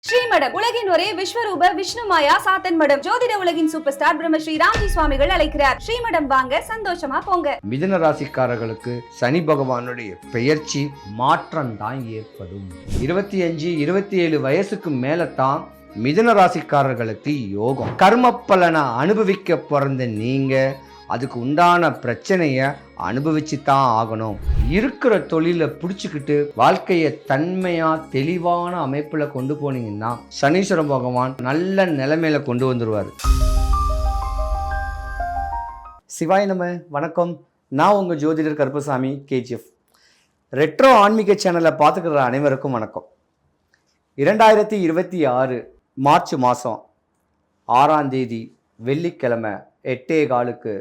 ஸ்ரீமடம் உலகின் ஒரே விஸ்வரூப விஷ்ணுமாயா சாத்தன் மடம். ஜோதிட உலகின் சூப்பர் ஸ்டார் பிரம்மஸ்ரீ ராம்ஜி சுவாமிகள் அழைக்கிறார். ஸ்ரீமடம் வாங்க, சந்தோஷமா போங்க. மிதுன ராசிக்காரர்களுக்கு சனி பகவானுடைய பெயர்ச்சி மாற்றம் தான் ஏற்படும். 25-27 வயசுக்கு மேலதான் மிதுன ராசிக்காரர்களுக்கு யோகம். கர்ம பலனை அனுபவிக்க பிறந்த நீங்க அதுக்கு உண்டான பிரச்சனைய அனுபவிச்சு தான் ஆகணும். இருக்கிற தொழிலை பிடிச்சிக்கிட்டு வாழ்க்கையை தன்மையா தெளிவான அமைப்புல கொண்டு போனீங்கன்னா சனீஸ்வர பகவான் நல்ல நிலைமையில கொண்டு வந்துருவார். சிவாய் நம. வணக்கம், நான் உங்க ஜோதிடர் கருப்பசாமி KGF. ரெட்ரோ ஆன்மீக சேனலை பார்த்துக்கிற அனைவருக்கும் வணக்கம். 2026 மார்ச் மாதம் 6ஆம் தேதி வெள்ளிக்கிழமை 8:15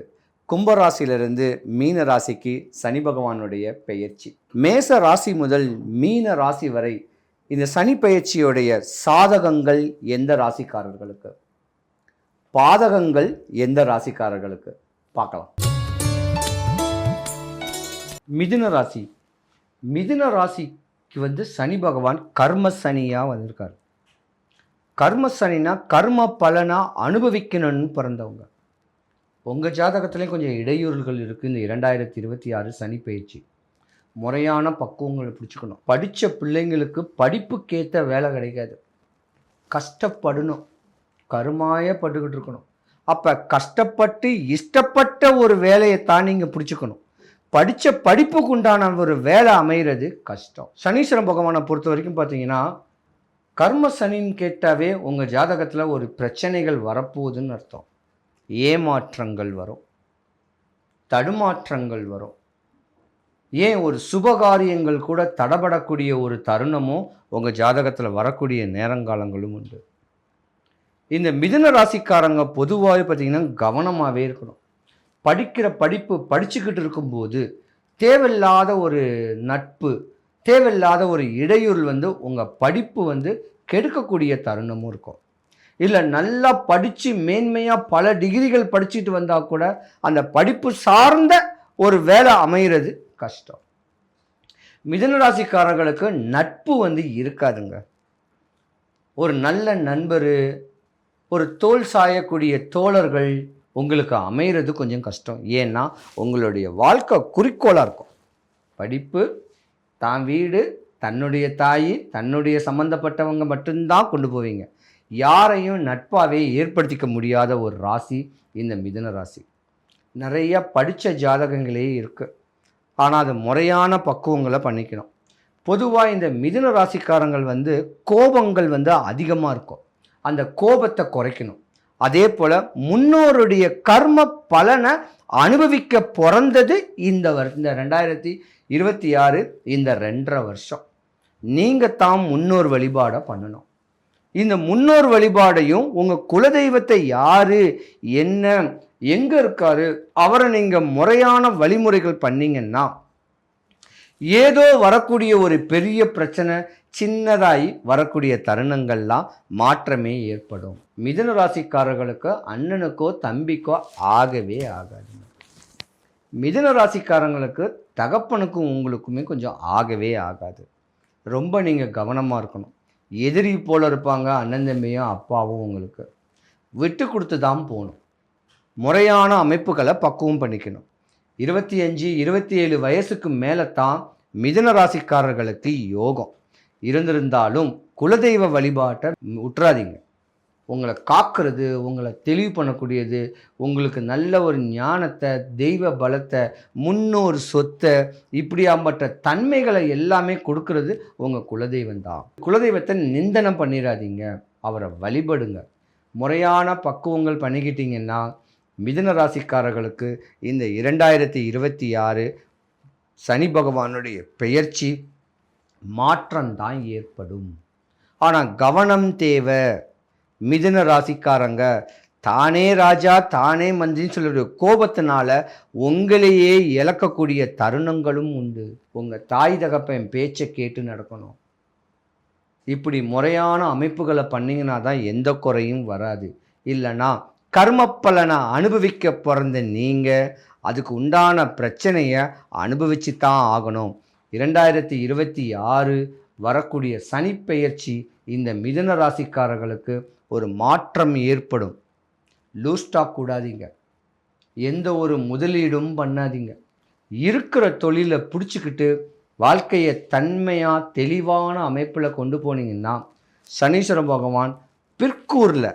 கும்பராசியிலிருந்து மீன ராசிக்கு சனி பகவானுடைய பெயர்ச்சி. மேச ராசி முதல் மீன ராசி வரை இந்த சனி பெயர்ச்சியுடைய சாதகங்கள் எந்த ராசிக்காரர்களுக்கு, பாதகங்கள் எந்த ராசிக்காரர்களுக்கு பார்க்கலாம். மிதுன ராசி. மிதுன ராசிக்கு சனி பகவான் கர்ம சனியா வந்திருக்காரு. கர்ம சனினா கர்ம பலனா அனுபவிக்கணும்னு பிறந்தவங்க. உங்கள் ஜாதகத்துலேயும் கொஞ்சம் இடையூறுகள் இருக்குது. இந்த 2026 சனி பயிற்சி முறையான பக்குவங்களை பிடிச்சிக்கணும். படித்த பிள்ளைங்களுக்கு படிப்புக்கேற்ற வேலை கிடைக்காது, கஷ்டப்படணும், கருமாயப்பட்டுக்கிட்டு இருக்கணும். அப்போ கஷ்டப்பட்டு இஷ்டப்பட்ட ஒரு வேலையை தான் நீங்கள் பிடிச்சிக்கணும். படித்த படிப்புக்கு உண்டான ஒரு வேலை அமைகிறது கஷ்டம். சனீஸ்வரன் பகவானை பொறுத்த வரைக்கும் பார்த்தீங்கன்னா கர்ம சனின்னு கேட்டாவே உங்கள் ஜாதகத்தில் ஒரு பிரச்சனைகள் வரப்போகுதுன்னு அர்த்தம். ஏமாற்றங்கள் வரும், தடுமாற்றங்கள் வரும், ஏன் ஒரு சுபகாரியங்கள் கூட தடபடக்கூடிய ஒரு தருணமும் உங்கள் ஜாதகத்தில் வரக்கூடிய நேரங்காலங்களும் உண்டு. இந்த மிதுன ராசிக்காரங்க பொதுவாகவே பார்த்திங்கன்னா கவனமாகவே இருக்கணும். படிக்கிற படிப்பு படிச்சுக்கிட்டு இருக்கும்போது தேவையில்லாத ஒரு நட்பு, தேவையில்லாத ஒரு இடையூறு உங்கள் படிப்பு கெடுக்கக்கூடிய தருணமும் இருக்கும். இல்லை நல்லா படித்து மேன்மையாக பல டிகிரிகள் படிச்சுட்டு வந்தால் கூட அந்த படிப்பு சார்ந்த ஒரு வேலை அமைகிறது கஷ்டம். மிதுன ராசிக்காரர்களுக்கு நட்பு இருக்காதுங்க. ஒரு நல்ல நண்பர், ஒரு தோள் சாயக்கூடிய தோழர்கள் உங்களுக்கு அமைகிறது கொஞ்சம் கஷ்டம். ஏன்னா உங்களுடைய வாழ்க்கை குறிக்கோளாக இருக்கும். படிப்பு, தான் வீடு, தன்னுடைய தாய், தன்னுடைய சம்மந்தப்பட்டவங்க மட்டும்தான் கொண்டு போவீங்க. யாரையும் நட்பாகவே ஏற்படுத்திக்க முடியாத ஒரு ராசி இந்த மிதுன ராசி. நிறைய படித்த ஜாதகங்களே இருக்குது, ஆனால் அது முறையான பக்குவங்களை பண்ணிக்கணும். பொதுவாக இந்த மிதுன ராசிக்காரங்கள் கோபங்கள் அதிகமாக இருக்கும். அந்த கோபத்தை குறைக்கணும். அதே போல் முன்னோருடைய கர்ம பலனை அனுபவிக்க பிறந்தது இந்த 2026 இந்த 2.5 வருஷம். நீங்கள் தான் முன்னோர் வழிபாடை பண்ணணும். இந்த முன்னோர் வழிபாடையும் உங்கள் குலதெய்வத்தை யார், என்ன, எங்கே இருக்காரு, அவரை நீங்கள் முறையான வழிமுறைகள் பண்ணிங்கன்னா ஏதோ வரக்கூடிய ஒரு பெரிய பிரச்சனை சின்னதாகி வரக்கூடிய தருணங்கள்லாம் மாற்றமே ஏற்படும். மிதுன ராசிக்காரர்களுக்கு அண்ணனுக்கோ தம்பிக்கோ ஆகவே ஆகாது. மிதுன ராசிக்காரங்களுக்கு தகப்பனுக்கும் உங்களுக்குமே கொஞ்சம் ஆகவே ஆகாது. ரொம்ப நீங்கள் கவனமாக இருக்கணும். எதிரி போல் இருப்பாங்க அண்ணன் தம்பியும் அப்பாவும். உங்களுக்கு விட்டு கொடுத்து தான் போகணும். முறையான அமைப்புகளை பக்குவம் பண்ணிக்கணும். 25-27 வயசுக்கு மேலே தான் மிதுன ராசிக்காரர்களுக்கு யோகம் இருந்திருந்தாலும் குலதெய்வ வழிபாட்டை விட்டுறாதீங்க. உங்களை காக்கிறது, உங்களை தெளிவு பண்ணக்கூடியது, உங்களுக்கு நல்ல ஒரு ஞானத்தை, தெய்வ பலத்தை, முன்னோர் சொத்தை, இப்படியாம்பட்ட தன்மைகளை எல்லாமே கொடுக்கறது உங்கள் குலதெய்வம் தான். குலதெய்வத்தை நிந்தனம் பண்ணிடாதீங்க, அவரை வழிபடுங்க. முறையான பக்குவங்கள் பண்ணிக்கிட்டீங்கன்னா மிதுன ராசிக்காரர்களுக்கு இந்த 2026 சனி பகவானுடைய பெயர்ச்சி மாற்றம்தான் ஏற்படும். ஆனால் கவனம் தேவை. மிதுன ராசிக்காரங்க தானே ராஜா தானே மந்திரின்னு சொல்லுற கோபத்தினால உங்களையே இழக்கக்கூடிய தருணங்களும் உண்டு. உங்கள் தாய் தகப்பன் பேச்சை கேட்டு நடக்கணும். இப்படி முறையான அமைப்புகளை பண்ணிங்கன்னா தான் எந்த குறையும் வராது. இல்லைன்னா கர்ம பலனை அனுபவிக்க பிறந்த நீங்கள் அதுக்கு உண்டான பிரச்சனையை அனுபவிச்சு தான் ஆகணும். 2026 வரக்கூடிய சனிப்பெயர்ச்சி இந்த மிதுன ராசிக்காரர்களுக்கு ஒரு மாற்றம் ஏற்படும். லூஸ் ஸ்டாக் கூடாதீங்க, எந்த ஒரு முதலீடும் பண்ணாதீங்க. இருக்கிற தொழிலை பிடிச்சிக்கிட்டு வாழ்க்கையை தன்மையாக தெளிவான அமைப்பில் கொண்டு போனீங்கன்னா சனீஸ்வர பகவான் பிற்கூரில்,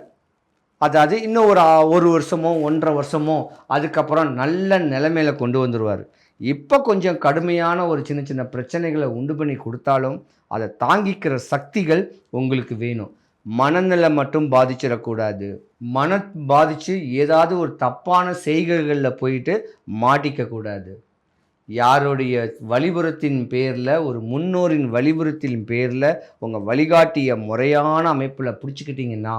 அதாவது இன்னும் ஒரு வருஷமோ 1.5 வருஷமோ அதுக்கப்புறம் நல்ல நிலைமையில கொண்டு வந்துடுவார். இப்போ கொஞ்சம் கடுமையான ஒரு சின்ன சின்ன பிரச்சனைகளை உண்டு பண்ணி கொடுத்தாலும் அதை தாங்கிக்கிற சக்திகள் உங்களுக்கு வேணும். மனநிலை மட்டும் பாதிச்சிடக்கூடாது. பாதித்து ஏதாவது ஒரு தப்பான செய்கைகளில் போயிட்டு மாட்டிக்கக்கூடாது. யாருடைய வழிபுறத்தின் பேரில், ஒரு முன்னோரின் வழிபுறத்தின் பேரில் உங்கள் வழிகாட்டிய முறையான அமைப்பில் பிடிச்சிக்கிட்டிங்கன்னா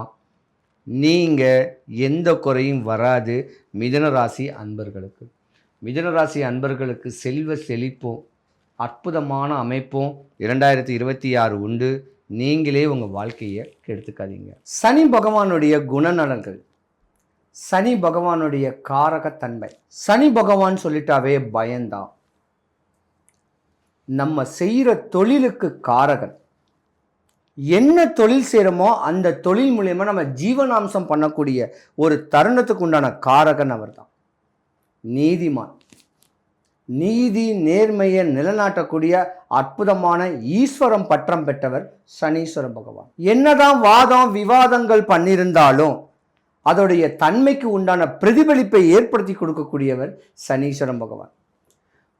நீங்கள் எந்த குறையும் வராது. மிதுனராசி அன்பர்களுக்கு, மிதுனராசி அன்பர்களுக்கு செல்வ செழிப்பும் அற்புதமான அமைப்பும் 2026 உண்டு. நீங்களே உங்கள் வாழ்க்கையை கெடுத்துக்காதீங்க. சனி பகவானுடைய குணநலன்கள், சனி பகவானுடைய காரகத்தன்மை. சனி பகவான் சொல்லிட்டாவே பயந்தான். நம்ம செய்கிற தொழிலுக்கு காரகன். என்ன தொழில் செய்கிறோமோ அந்த தொழில் மூலயமா நம்ம ஜீவனாம்சம் பண்ணக்கூடிய ஒரு தருணத்துக்கு உண்டான காரகன் அவர் தான். நீதிமான், நீதி நேர்மையை நிலைநாட்டக்கூடிய அற்புதமான ஈஸ்வரம் பட்டம் பெற்றவர் சனீஸ்வர பகவான். என்னதான் வாதம் விவாதங்கள் பண்ணியிருந்தாலும் அதோடைய தன்மைக்கு உண்டான பிரதிபலிப்பை ஏற்படுத்தி கொடுக்கக்கூடியவர் சனீஸ்வரம் பகவான்.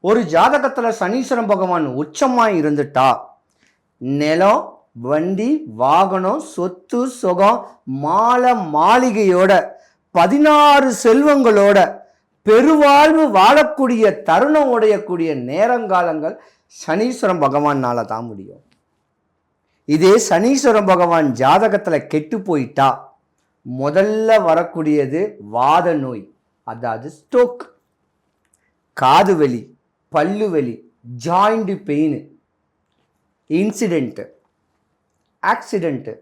ஒரு ஜாதகத்தில் சனீஸ்வரம் பகவான் உச்சமாக இருந்துட்டா நிலம், வண்டி, வாகனம், சொத்து, சுகம், மாளிகையோட 16 செல்வங்களோட பெருவாழ்வு வாழக்கூடிய தருணம் உடையக்கூடிய நேரங்காலங்கள் சனீஸ்வரம் பகவானால தான் முடியும். இதே சனீஸ்வரம் பகவான் ஜாதகத்தில் கெட்டு போயிட்டா முதல்ல வரக்கூடியது வாத நோய், அதாவது ஸ்ட்ரோக், காது வலி, பல்லு வலி, ஜாயிண்ட் பெயின், இன்சிடென்ட்டு, ஆக்சிடென்ட்டு,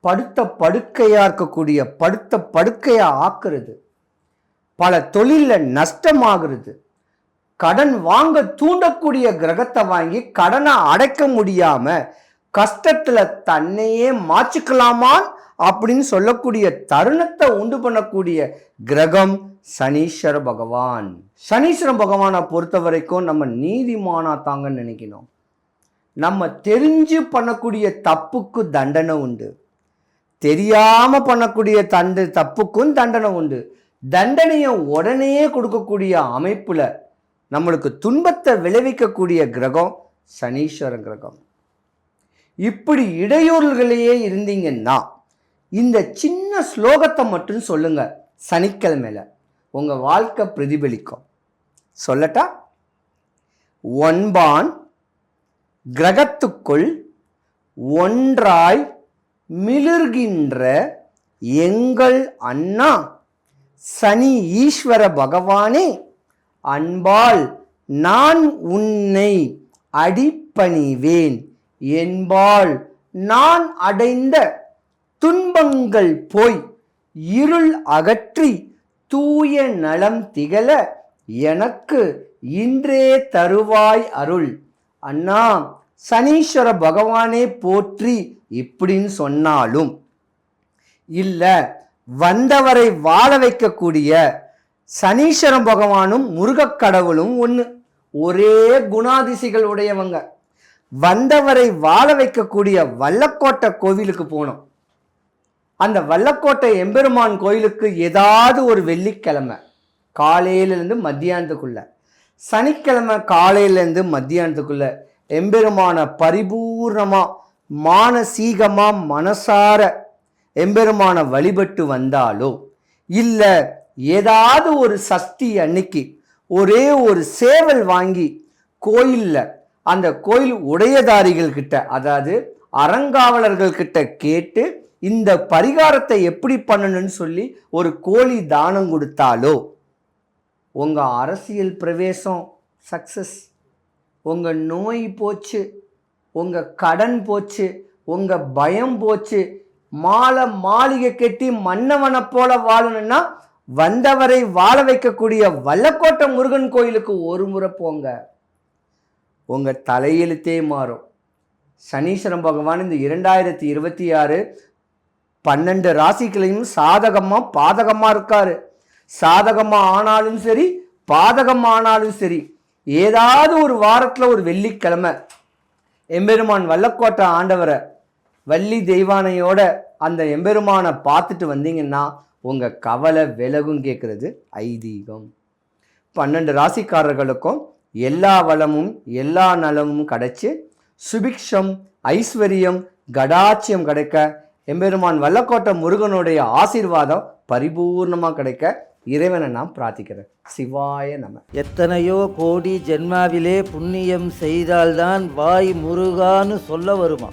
படுக்கையாக இருக்கக்கூடிய படுக்கையாக ஆக்குறது, பல தொழிலில் நஷ்டமாகிறது, கடன் வாங்க தூண்டக்கூடிய கிரகத்தை வாங்கி கடனை அடைக்க முடியாம கஷ்டத்தில் தன்னையே மாற்றிக்கலாமான் அப்படின்னு சொல்லக்கூடிய தருணத்தை உண்டு பண்ணக்கூடிய கிரகம் சனீஸ்வர பகவான். சனீஸ்வர பகவானை பொறுத்த வரைக்கும் நம்ம நீதிமானா தாங்கன்னு நினைக்கணும். நம்ம தெரிஞ்சு பண்ணக்கூடிய தப்புக்கு தண்டனை உண்டு, தெரியாம பண்ணக்கூடிய தப்புக்கும் தண்டனை உண்டு. தண்டனையை உடனே கொடுக்கக்கூடிய அமைப்புல நம்மளுக்கு துன்பத்தை விளைவிக்கக்கூடிய கிரகம் சனீஸ்வர கிரகம். இப்படி இடையூறுகளையே இருந்தீங்கன்னா இந்த சின்ன ஸ்லோகத்தை மட்டும் சொல்லுங்க, சனிக்கிழமையில உங்க வாழ்க்கை பிரதிபலிக்கும். சொல்லட்டா? ஒன்பான் கிரகத்துக்குள் ஒன்றாய் மிளிர்கின்ற எங்கள் அண்ணா சனி ஈஸ்வர பகவானே, அன்பால் நான் உன்னை அடிபணிவேன். என்பால் நான் அடைந்த துன்பங்கள் போய் இருள் அகற்றி தூய நலம் திகழ எனக்கு இன்றே தருவாய் அருள். அண்ணா சனீஸ்வர பகவானே போற்றி இப்படின்னு சொன்னாலும் இல்ல, வந்தவரை வாழ வைக்கக்கூடிய சனீஸ்வர பகவானும் முருகக் கடவுளும் ஒன்று, ஒரே குணாதிசைகள் உடையவங்க. வந்தவரை வாழ வைக்கக்கூடிய வல்லக்கோட்டை கோவிலுக்கு போனோம். அந்த வல்லக்கோட்டை எம்பெருமான் கோயிலுக்கு ஏதாவது ஒரு வெள்ளிக்கிழமை காலையிலேருந்து மத்தியானத்துக்குள்ள, சனிக்கிழமை காலையிலேருந்து மத்தியானத்துக்குள்ள எம்பெருமான பரிபூர்ணமா மானசீகமா மனசார எம்பெருமான வழிபட்டு வந்தாலோ இல்ல ஏதாவது ஒரு சஷ்டி அன்னைக்கு ஒரே ஒரு சேவல் வாங்கி கோயில்ல அந்த கோயில் உடையதாரிகள் கிட்ட, அதாவது அறங்காவலர்கள் கிட்ட கேட்டு இந்த பரிகாரத்தை எப்படி பண்ணணும்னு சொல்லி ஒரு கோழி தானம் கொடுத்தாலோ உங்க அரசியல் பிரவேசம் சக்சஸ், உங்க நோய் போச்சு, உங்க கடன் போச்சு, உங்க பயம் போச்சு. மாளிகை கட்டி மன்னவனை போல வாழணும்னா வந்தவரை வாழ வைக்கக்கூடிய வல்லக்கோட்டை முருகன் கோயிலுக்கு ஒரு முறை போங்க, உங்க தலையெழுத்தே மாறும். சனீஸ்வரன் பகவான் இந்த 2026 12 ராசிகளையும் சாதகமாக பாதகமாக இருக்காரு. சாதகமாக ஆனாலும் சரி, பாதகம் ஆனாலும் சரி, ஏதாவது ஒரு வாரத்தில் ஒரு வெள்ளிக்கிழமை எம்பெருமான் வல்லக்கோட்டை ஆண்டவரை வள்ளி தெய்வானையோட அந்த எம்பெருமானை பார்த்துட்டு வந்தீங்கன்னா உங்கள் கவலை விலகும் கேட்குறது ஐதீகம். 12 ராசிக்காரர்களுக்கும் எல்லா வளமும் எல்லா நலமும் கிடைச்சி சுபிக்ஷம் ஐஸ்வர்யம் கடாட்சியம் கிடைக்க எம்பெருமான் வல்லக்கோட்டை முருகனுடைய ஆசீர்வாதம் பரிபூர்ணமாக கிடைக்க இறைவனை நான் பிரார்த்திக்கிறேன். சிவாய நம. எத்தனையோ கோடி ஜென்மாவிலே புண்ணியம் செய்தால்தான் வாய் முருகான்னு சொல்ல வருமா?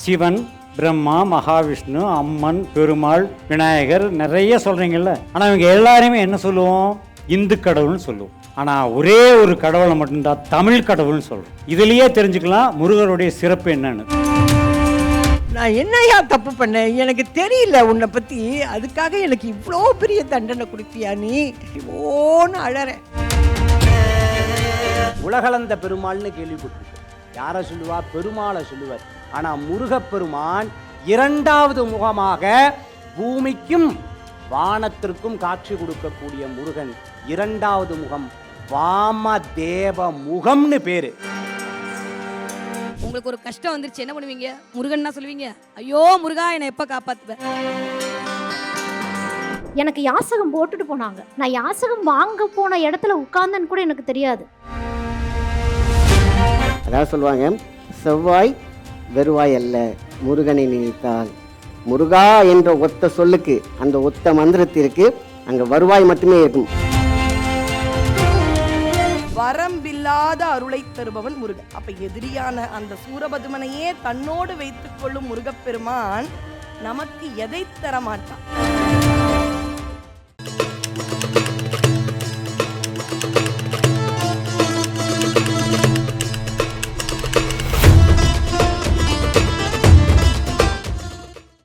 சிவன், பிரம்மா, மகாவிஷ்ணு, அம்மன், பெருமாள், விநாயகர் நிறைய சொல்கிறீங்கல்ல. ஆனால் இவங்க எல்லாருமே என்ன சொல்லுவோம்? இந்து கடவுள்னு சொல்லுவோம். ஆனால் ஒரே ஒரு கடவுளை மட்டும்தான் தமிழ் கடவுள்னு சொல்கிறோம். இதுலேயே தெரிஞ்சுக்கலாம் முருகருடைய சிறப்பு என்னன்னு. நான் என்னையா தப்பு பண்ணேன்? எனக்கு தெரியல உன்னை பற்றி. அதுக்காக எனக்கு இவ்வளோ பெரிய தண்டனை கொடுப்பியா நீ? ஓன்னு அழறேன். உலகளந்த பெருமாள்னு கேள்விப்பட்டிருக்கேன். யாரை சொல்லுவா? பெருமாளை சொல்லுவார். ஆனால் முருகப்பெருமான் இரண்டாவது முகமாக பூமிக்கும் வானத்திற்கும் காட்சி கொடுக்கக்கூடிய முருகன் இரண்டாவது முகம் வாமதேவ முகம்னு பேரு. உங்களுக்கு ஒரு கஷ்டம் வந்துருச்சு, என்ன பண்ணுவீங்க? முருகன்னா சொல்லுவீங்க, ஐயோ முருகா என்னை எப்ப காப்பாத்துவ? எனக்கு யாசகம் போட்டுட்டு போனாங்க. நான் யாசகம் வாங்க போன இடத்துல உட்கார்ந்தேன்னு கூட எனக்கு தெரியாது. அதான் சொல்லுவாங்க, செவ்வாய் வெறுவாய் அல்ல, முருகனை நினைத்தால். முருகா என்ற ஒத்த சொல்லுக்கு, அந்த ஒத்த மந்திரத்திற்கு அங்கே வருவாய் மட்டுமே இருக்கும். வரம்பில்லாத அருளை தருபவன் முருகன். அப்ப எதிரியான அந்த சூரபதுமனையே தன்னோடு வைத்துக் கொள்ளும் முருகப்பெருமான் நமக்கு எதை தர மாட்டான்?